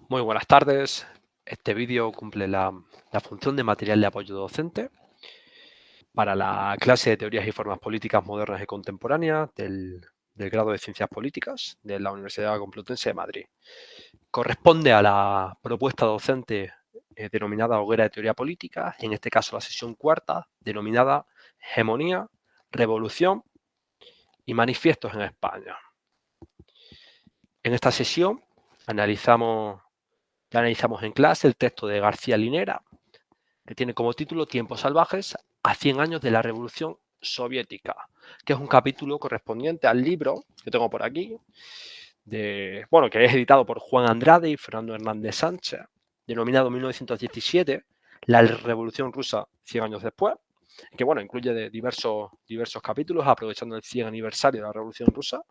Muy buenas tardes. Este vídeo cumple la función de material de apoyo docente para la clase de Teorías y Formas Políticas Modernas y Contemporáneas del grado de Ciencias Políticas de la Universidad Complutense de Madrid. Corresponde a la propuesta docente denominada Hoguera de Teoría Política, y en este caso la sesión cuarta, denominada Hegemonía, Revolución y Manifiestos en España. En esta sesión analizamos en clase el texto de García Linera, que tiene como título Tiempos salvajes a 100 años de la Revolución Soviética, que es un capítulo correspondiente al libro que tengo por aquí, que es editado por Juan Andrade y Fernando Hernández Sánchez, denominado 1917, La Revolución Rusa 100 años después, que incluye de diversos capítulos, aprovechando el 100 aniversario de la Revolución Rusa,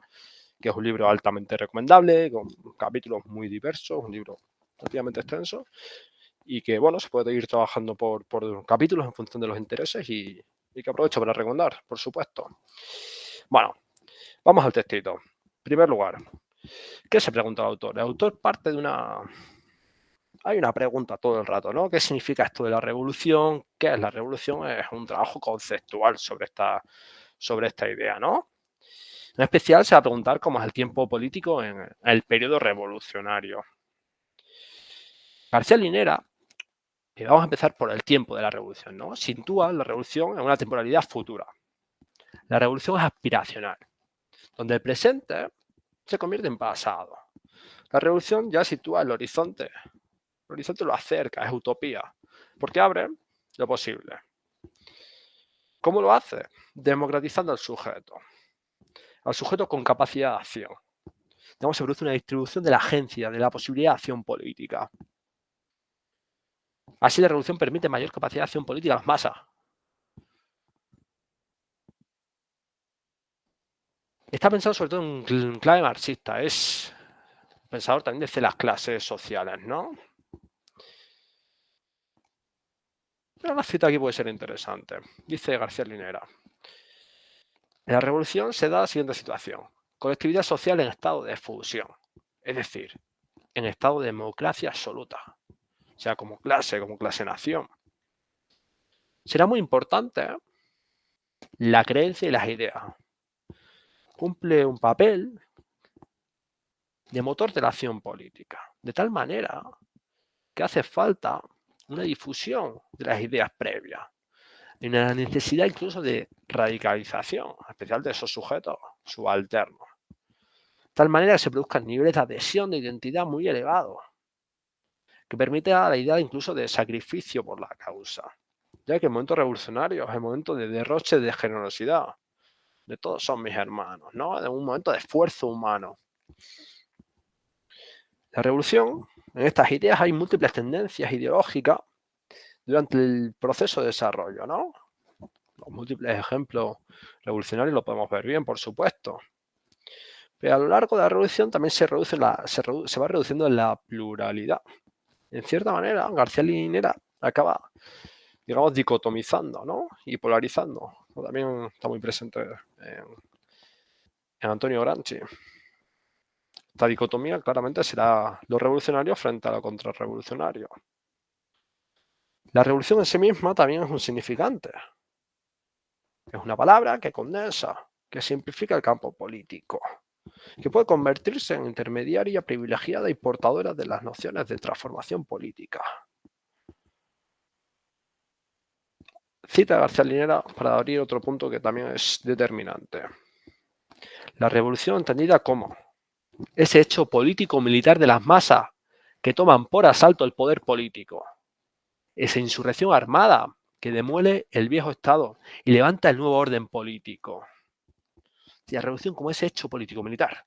que es un libro altamente recomendable, con capítulos muy diversos, un libro relativamente extenso, y que se puede ir trabajando por capítulos en función de los intereses y que aprovecho para recomendar, por supuesto. Bueno, vamos al textito. En primer lugar, ¿qué se pregunta el autor? El autor parte de una... Hay una pregunta todo el rato, ¿no? ¿Qué significa esto de la revolución? ¿Qué es la revolución? Es un trabajo conceptual sobre esta idea, ¿no? En especial se va a preguntar cómo es el tiempo político en el periodo revolucionario. García Linera, vamos a empezar por el tiempo de la revolución, ¿no? Sitúa la revolución en una temporalidad futura. La revolución es aspiracional, donde el presente se convierte en pasado. La revolución ya sitúa el horizonte lo acerca, es utopía, porque abre lo posible. ¿Cómo lo hace? Democratizando al sujeto con capacidad de acción. Se produce una distribución de la agencia, de la posibilidad de acción política. Así la revolución permite mayor capacidad de acción política a las masas. Está pensado sobre todo en clave marxista, es pensador también de las clases sociales, ¿no? Pero una cita aquí puede ser interesante. Dice García Linera: la revolución se da la siguiente situación: colectividad social en estado de fusión, es decir, en estado de democracia absoluta, o sea, como clase-nación. Será muy importante la creencia y las ideas. Cumple un papel de motor de la acción política, de tal manera que hace falta una difusión de las ideas previas, y una necesidad incluso de radicalización, en especial de esos sujetos subalternos. De tal manera que se produzcan niveles de adhesión de identidad muy elevados, que permita la idea incluso de sacrificio por la causa, ya que el momento revolucionario es el momento de derroche de generosidad, de todos son mis hermanos, ¿no? De un momento de esfuerzo humano. La revolución, en estas ideas hay múltiples tendencias ideológicas durante el proceso de desarrollo, ¿no? Los múltiples ejemplos revolucionarios lo podemos ver bien, por supuesto. Pero a lo largo de la revolución también se va reduciendo la pluralidad. En cierta manera, García Linera acaba, digamos, dicotomizando, ¿no? Y polarizando. También está muy presente en Antonio Gramsci. Esta dicotomía claramente será lo revolucionario frente a lo contrarrevolucionario. La revolución en sí misma también es un significante. Es una palabra que condensa, que simplifica el campo político, que puede convertirse en intermediaria privilegiada y portadora de las nociones de transformación política. Cita a García Linera para abrir otro punto que también es determinante. La revolución entendida como ese hecho político-militar de las masas que toman por asalto el poder político. Esa insurrección armada que demuele el viejo Estado y levanta el nuevo orden político. Y la revolución como ese hecho político-militar.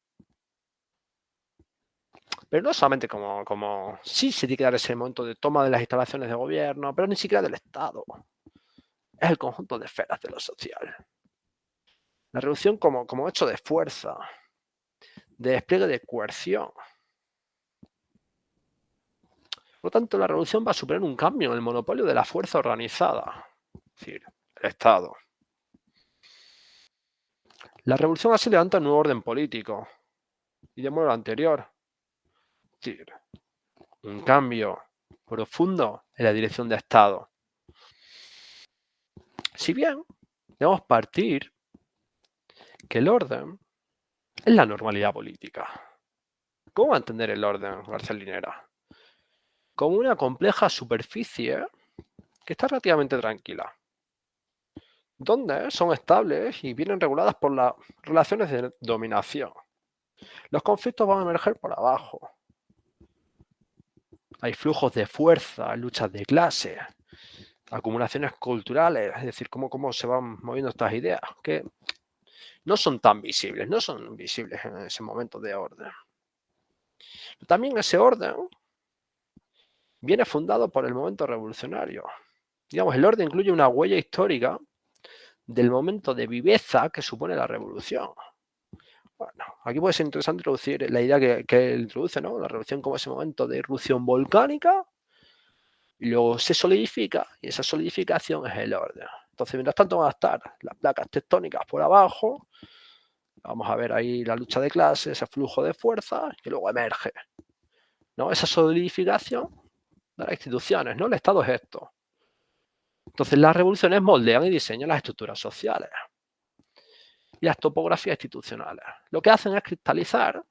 Pero no solamente como sí se tiene que dar ese momento de toma de las instalaciones de gobierno, pero ni siquiera del Estado. Es el conjunto de esferas de lo social. La revolución como hecho de fuerza, de despliegue de coerción. Por lo tanto, la revolución va a suponer un cambio en el monopolio de la fuerza organizada, es decir, el Estado. La revolución así levanta un nuevo orden político y demuele lo anterior. Es decir, un cambio profundo en la dirección de Estado. Si bien debemos partir que el orden es la normalidad política. ¿Cómo entender el orden, García Linera? Como una compleja superficie que está relativamente tranquila, donde son estables y vienen reguladas por las relaciones de dominación. Los conflictos van a emerger por abajo. Hay flujos de fuerza, luchas de clase, acumulaciones culturales, es decir, cómo se van moviendo estas ideas, que no son tan visibles, no son visibles en ese momento de orden. También ese orden viene fundado por el momento revolucionario. Digamos, el orden incluye una huella histórica del momento de viveza que supone la revolución. Bueno, aquí puede ser interesante introducir la idea que él introduce, ¿no? La revolución como ese momento de erupción volcánica, y luego se solidifica, y esa solidificación es el orden. Entonces, mientras tanto van a estar las placas tectónicas por abajo, vamos a ver ahí la lucha de clases, ese flujo de fuerza, que luego emerge, ¿no? Esa solidificación de las instituciones, ¿no? El Estado es esto. Entonces, las revoluciones moldean y diseñan las estructuras sociales y las topografías institucionales. Lo que hacen es cristalizar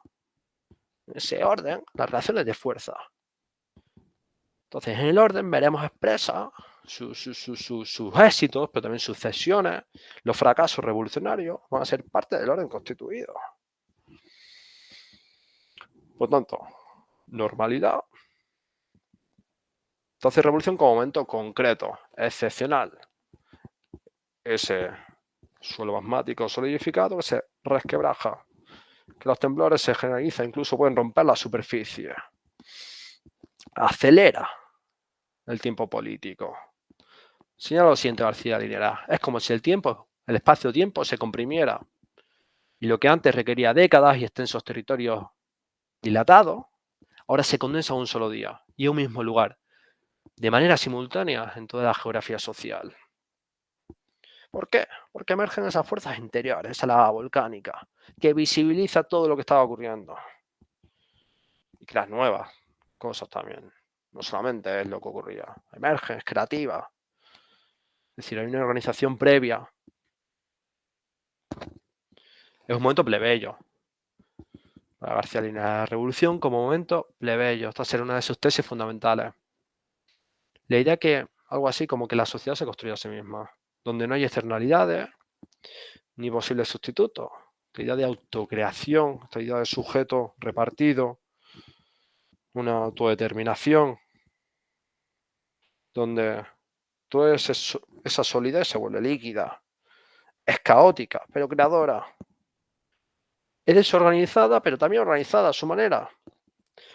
en ese orden las relaciones de fuerza. Entonces, en el orden veremos expresas sus éxitos, pero también sus cesiones, los fracasos revolucionarios van a ser parte del orden constituido. Por tanto, normalidad. Entonces, revolución como momento concreto, excepcional. Ese suelo magmático solidificado que se resquebraja, que los temblores se generalizan, incluso pueden romper la superficie. Acelera el tiempo político. Señala lo siguiente García Linera, es como si el espacio-tiempo se comprimiera y lo que antes requería décadas y extensos territorios dilatados, ahora se condensa a un solo día y a un mismo lugar, de manera simultánea en toda la geografía social. ¿Por qué? Porque emergen esas fuerzas interiores, esa lava volcánica, que visibiliza todo lo que estaba ocurriendo. Y creas nuevas cosas también. No solamente es lo que ocurría, emerge, es creativa. Es decir, hay una organización previa. Es un momento plebeyo. Para García Linera, la revolución como momento plebeyo. Esta será una de sus tesis fundamentales. La idea que algo así como que la sociedad se construye a sí misma, donde no hay externalidades ni posibles sustitutos. La idea de autocreación, esta idea de sujeto repartido, una autodeterminación, donde toda esa solidez se vuelve líquida, es caótica, pero creadora. Es desorganizada, pero también organizada a su manera.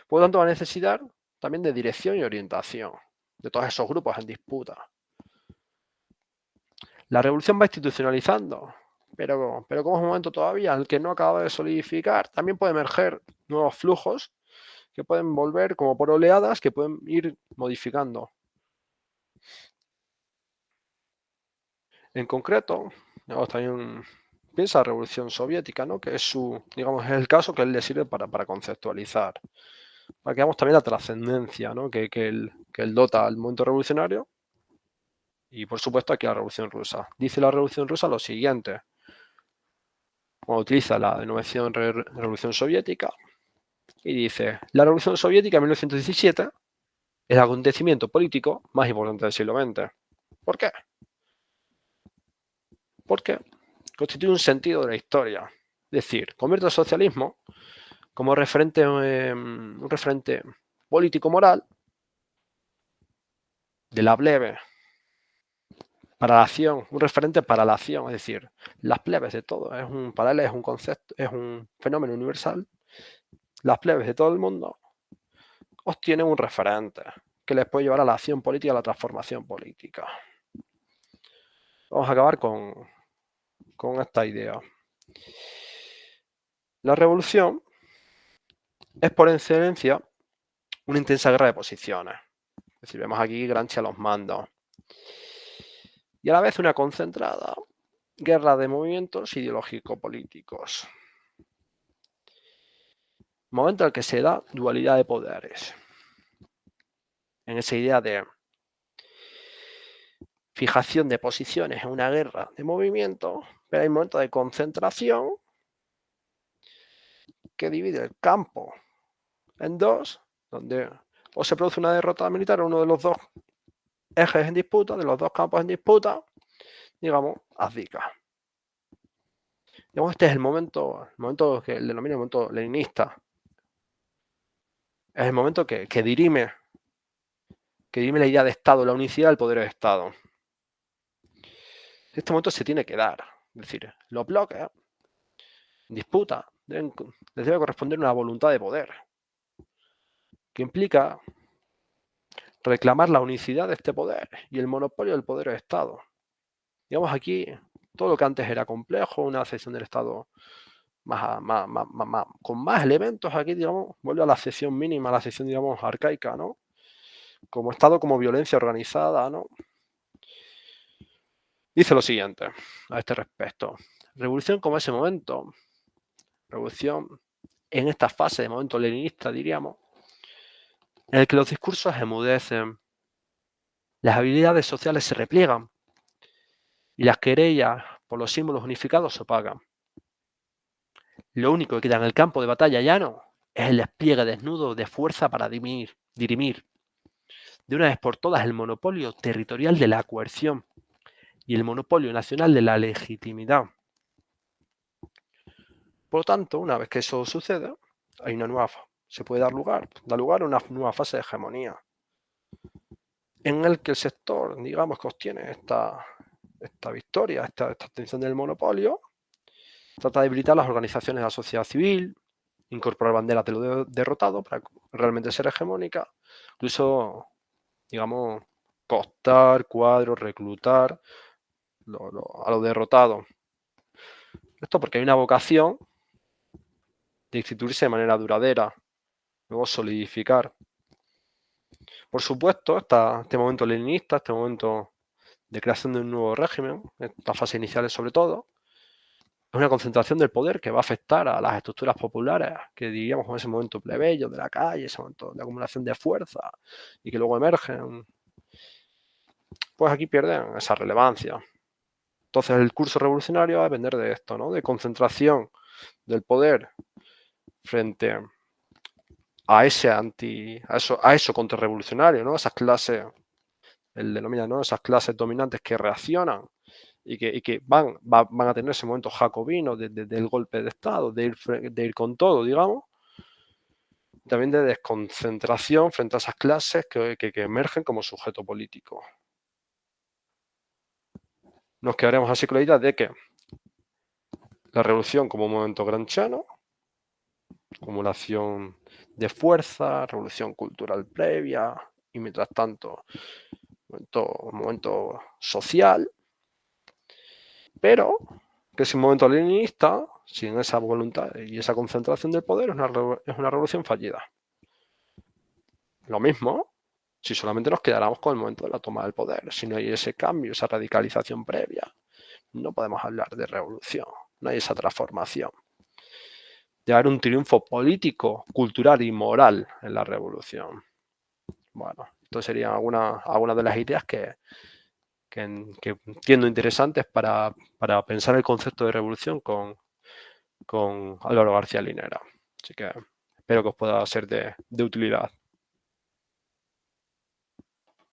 Por lo tanto, va a necesitar también de dirección y orientación de todos esos grupos en disputa. La revolución va institucionalizando, pero como es un momento todavía en el que no acaba de solidificar, también puede emerger nuevos flujos que pueden volver como por oleadas que pueden ir modificando. En concreto, también piensa la Revolución Soviética, ¿no? Que es digamos, es el caso que él le sirve para conceptualizar. Para que veamos también la trascendencia, ¿no? que él dota al momento revolucionario. Y por supuesto aquí la Revolución Rusa. Dice la Revolución Rusa lo siguiente. Cuando utiliza la denominación Revolución Soviética y dice, la Revolución Soviética de 1917 es el acontecimiento político más importante del siglo XX. ¿Por qué? Porque constituye un sentido de la historia. Es decir, convierte el socialismo como un referente político-moral de la plebe para la acción, un referente para la acción, es decir, las plebes de todo, para él es un concepto, es un fenómeno universal. Las plebes de todo el mundo obtienen un referente que les puede llevar a la acción política, a la transformación política. Vamos a acabar con esta idea. La revolución es por excelencia una intensa guerra de posiciones. Es decir, vemos aquí Gramsci a los mandos. Y a la vez una concentrada guerra de movimientos ideológico-políticos. Momento en el que se da dualidad de poderes. en esa idea de fijación de posiciones en una guerra de movimiento, pero hay momentos de concentración que divide el campo en dos, donde o se produce una derrota militar en uno de los dos ejes en disputa, de los dos campos en disputa, digamos, abdica. Digamos, este es el momento que él denomina el momento leninista. Es el momento que dirime la idea de Estado, la unicidad del poder de Estado. Este momento se tiene que dar. Es decir, los bloques en disputa les debe corresponder una voluntad de poder que implica reclamar la unicidad de este poder y el monopolio del poder de Estado. Digamos, aquí todo lo que antes era complejo, una sección del Estado con más elementos, aquí, digamos, vuelve a la sección mínima, a la sección, digamos, arcaica, ¿no? Como Estado, como violencia organizada, ¿no? Dice lo siguiente a este respecto. Revolución como ese momento, revolución en esta fase de momento leninista, diríamos, en el que los discursos emudecen, las habilidades sociales se repliegan y las querellas por los símbolos unificados se opacan. Lo único que queda en el campo de batalla llano es el despliegue desnudo de fuerza para dirimir de una vez por todas el monopolio territorial de la coerción y el monopolio nacional de la legitimidad. Por lo tanto, una vez que eso sucede, hay una nueva, se puede dar lugar a una nueva fase de hegemonía, en el que el sector, digamos, que obtiene esta victoria, esta obtención del monopolio, trata de debilitar las organizaciones de la sociedad civil, incorporar banderas de lo derrotado para realmente ser hegemónica, incluso, digamos, cooptar cuadros, reclutar a lo derrotado. Esto porque hay una vocación de instituirse de manera duradera, luego solidificar. Por supuesto, este momento leninista, este momento de creación de un nuevo régimen, estas fases iniciales sobre todo, es una concentración del poder que va a afectar a las estructuras populares, que diríamos en ese momento plebeyo de la calle, ese momento de acumulación de fuerza, y que luego emergen, pues aquí pierden esa relevancia. Entonces el curso revolucionario va a depender de esto, ¿no? De concentración del poder frente a eso contrarrevolucionario, ¿no? Esas clases, él denomina, ¿no? Esas clases dominantes que reaccionan y que van a tener ese momento jacobino del golpe de Estado, de ir con todo, digamos. También de desconcentración frente a esas clases que emergen como sujeto político. Nos quedaremos así con la idea de que la revolución como un momento gramsciano, acumulación de fuerza, revolución cultural previa y mientras tanto un momento social, pero que es un momento leninista, sin esa voluntad y esa concentración del poder, es una revolución fallida. Lo mismo si solamente nos quedáramos con el momento de la toma del poder. Si no hay ese cambio, esa radicalización previa, no podemos hablar de revolución, no hay esa transformación. Debe haber un triunfo político, cultural y moral en la revolución. Bueno, esto serían algunas de las ideas que entiendo interesantes para pensar el concepto de revolución con Álvaro García Linera. Así que espero que os pueda ser de utilidad.